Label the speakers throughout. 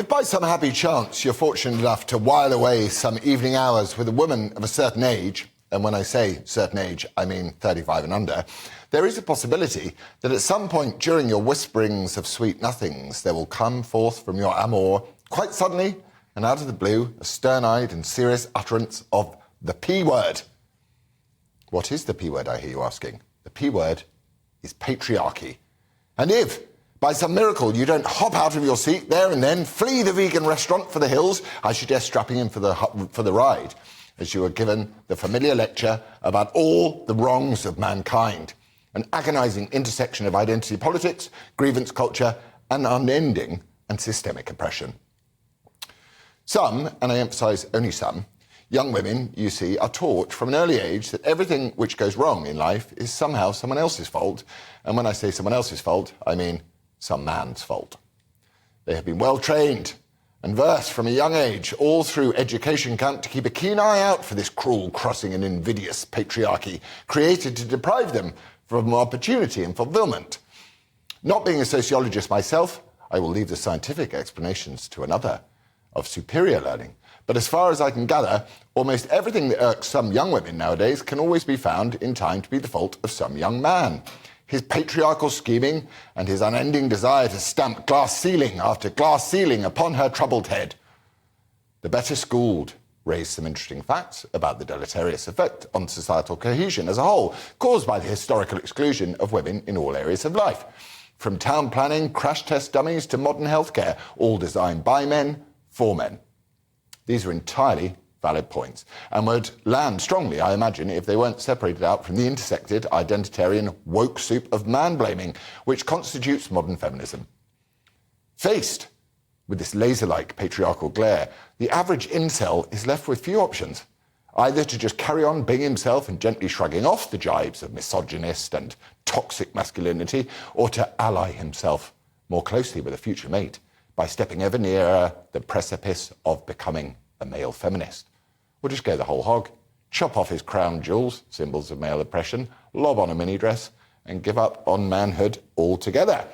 Speaker 1: If by some happy chance you're fortunate enough to while away some evening hours with a woman of a certain age, and when I say certain age, I mean 35 and under, there is a possibility that at some point during your whisperings of sweet nothings, there will come forth from your amour, quite suddenly and out of the blue, a stern-eyed and serious utterance of the P word. What is the P word, I hear you asking? The P word is patriarchy. And if, by some miracle, you don't hop out of your seat there and then, flee the vegan restaurant for the hills, I suggest strapping in for the ride, as you are given the familiar lecture about all the wrongs of mankind, an agonising intersection of identity politics, grievance culture, and unending and systemic oppression. Some, and I emphasise only some, young women, you see, are taught from an early age that everything which goes wrong in life is somehow someone else's fault. And when I say someone else's fault, I mean some man's fault. They have been well trained and versed from a young age, all through education camp, to keep a keen eye out for this cruel, crossing and invidious patriarchy, created to deprive them from opportunity and fulfilment. Not being a sociologist myself, I will leave the scientific explanations to another of superior learning. But as far as I can gather, almost everything that irks some young women nowadays can always be found in time to be the fault of some young man. His patriarchal scheming and his unending desire to stamp glass ceiling after glass ceiling upon her troubled head. The better schooled raised some interesting facts about the deleterious effect on societal cohesion as a whole, caused by the historical exclusion of women in all areas of life. From town planning, crash test dummies to modern healthcare, all designed by men, for men. These are entirely valid points and would land strongly, I imagine, if they weren't separated out from the intersected, identitarian, woke soup of man-blaming, which constitutes modern feminism. Faced with this laser-like patriarchal glare, the average incel is left with few options, either to just carry on being himself and gently shrugging off the jibes of misogynist and toxic masculinity, or to ally himself more closely with a future mate by stepping ever nearer the precipice of becoming a male feminist. Or just go the whole hog, chop off his crown jewels, symbols of male oppression, lob on a mini dress, and give up on manhood altogether.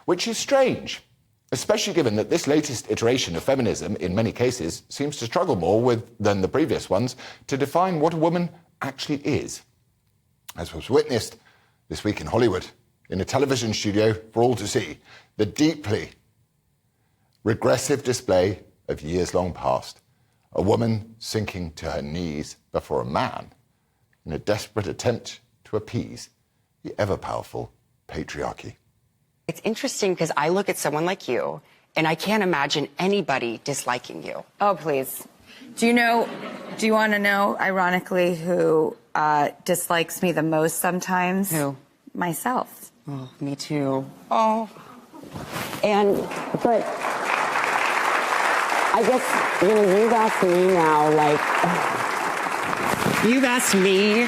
Speaker 1: Which is strange, especially given that this latest iteration of feminism, in many cases, seems to struggle more than the previous ones to define what a woman actually is. As was witnessed this week in Hollywood, in a television studio for all to see, the deeply regressive display of years long past. A woman sinking to her knees before a man in a desperate attempt to appease the ever-powerful patriarchy.
Speaker 2: It's interesting because I look at someone like you and I can't imagine anybody disliking you.
Speaker 3: Oh, please. Do you want to know, ironically, who dislikes me the most sometimes?
Speaker 2: Who?
Speaker 3: Myself.
Speaker 2: Oh, me too. Oh. But I guess, you've asked me now, you've asked me,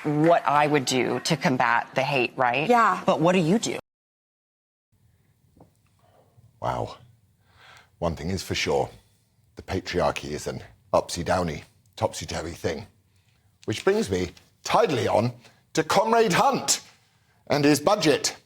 Speaker 2: what I would do to combat the hate, right?
Speaker 3: Yeah.
Speaker 2: But what do you do?
Speaker 1: Wow. One thing is for sure, the patriarchy is an upsy-downy, topsy-turvy thing. Which brings me tidily on to Comrade Hunt and his budget.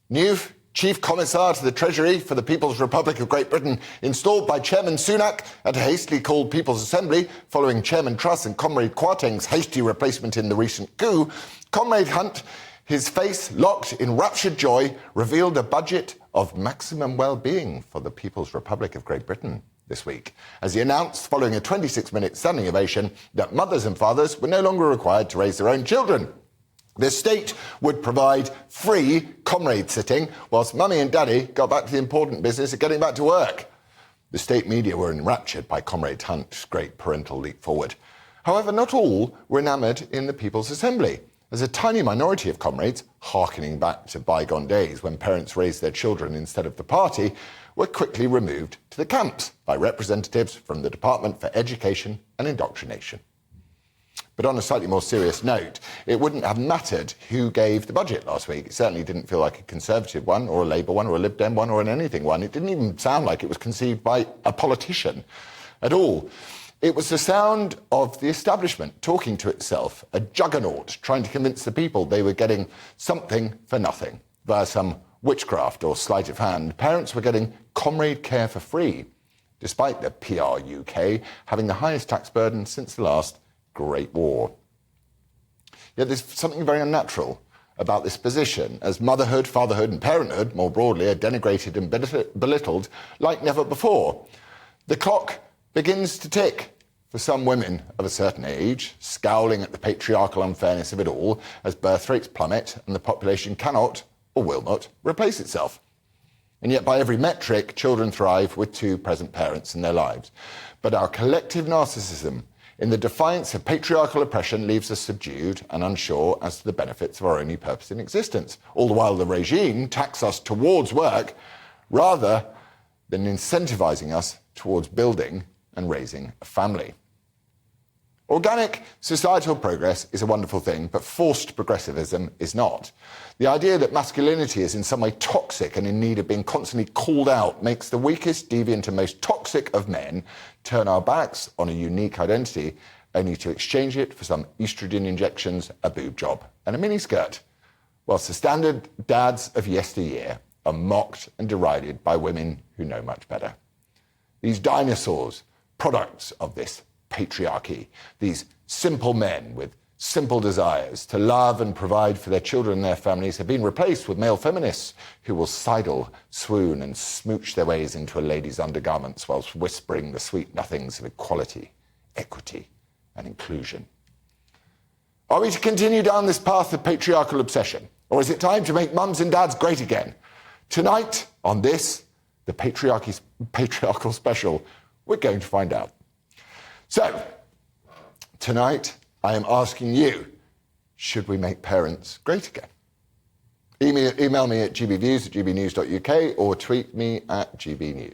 Speaker 1: New Chief Commissar to the Treasury for the People's Republic of Great Britain, installed by Chairman Sunak at a hastily called People's Assembly following Chairman Truss and Comrade Kwarteng's hasty replacement in the recent coup, Comrade Hunt, his face locked in raptured joy, revealed a budget of maximum well-being for the People's Republic of Great Britain this week, as he announced, following a 26-minute standing ovation, that mothers and fathers were no longer required to raise their own children. The state would provide free comrade sitting, whilst mummy and daddy got back to the important business of getting back to work. The state media were enraptured by Comrade Hunt's great parental leap forward. However, not all were enamoured in the People's Assembly, as a tiny minority of comrades, harkening back to bygone days when parents raised their children instead of the party, were quickly removed to the camps by representatives from the Department for Education and Indoctrination. But on a slightly more serious note, it wouldn't have mattered who gave the budget last week. It certainly didn't feel like a Conservative one, or a Labour one, or a Lib Dem one, or an anything one. It didn't even sound like it was conceived by a politician at all. It was the sound of the establishment talking to itself, a juggernaut trying to convince the people they were getting something for nothing, via some witchcraft or sleight of hand, parents were getting comrade care for free, despite the PR UK having the highest tax burden since the last Great War. Yet there's something very unnatural about this position, as motherhood, fatherhood and parenthood, more broadly, are denigrated and belittled like never before. The clock begins to tick for some women of a certain age, scowling at the patriarchal unfairness of it all as birth rates plummet and the population cannot, or will not, replace itself. And yet by every metric, children thrive with two present parents in their lives. But our collective narcissism in the defiance of patriarchal oppression leaves us subdued and unsure as to the benefits of our only purpose in existence, all the while the regime taxes us towards work rather than incentivizing us towards building and raising a family. Organic societal progress is a wonderful thing, but forced progressivism is not. The idea that masculinity is in some way toxic and in need of being constantly called out makes the weakest, deviant and most toxic of men turn our backs on a unique identity only to exchange it for some estrogen injections, a boob job and a miniskirt, whilst the standard dads of yesteryear are mocked and derided by women who know much better. These dinosaurs, products of this patriarchy, these simple men with simple desires to love and provide for their children and their families, have been replaced with male feminists who will sidle, swoon and smooch their ways into a lady's undergarments whilst whispering the sweet nothings of equality, equity and inclusion. Are we to continue down this path of patriarchal obsession, or is it time to make mums and dads great again? Tonight on this, the patriarchal special, we're going to find out. So, tonight I am asking you, should we make parents great again? Email me at gbviews@gbnews.uk or tweet me at GBNews.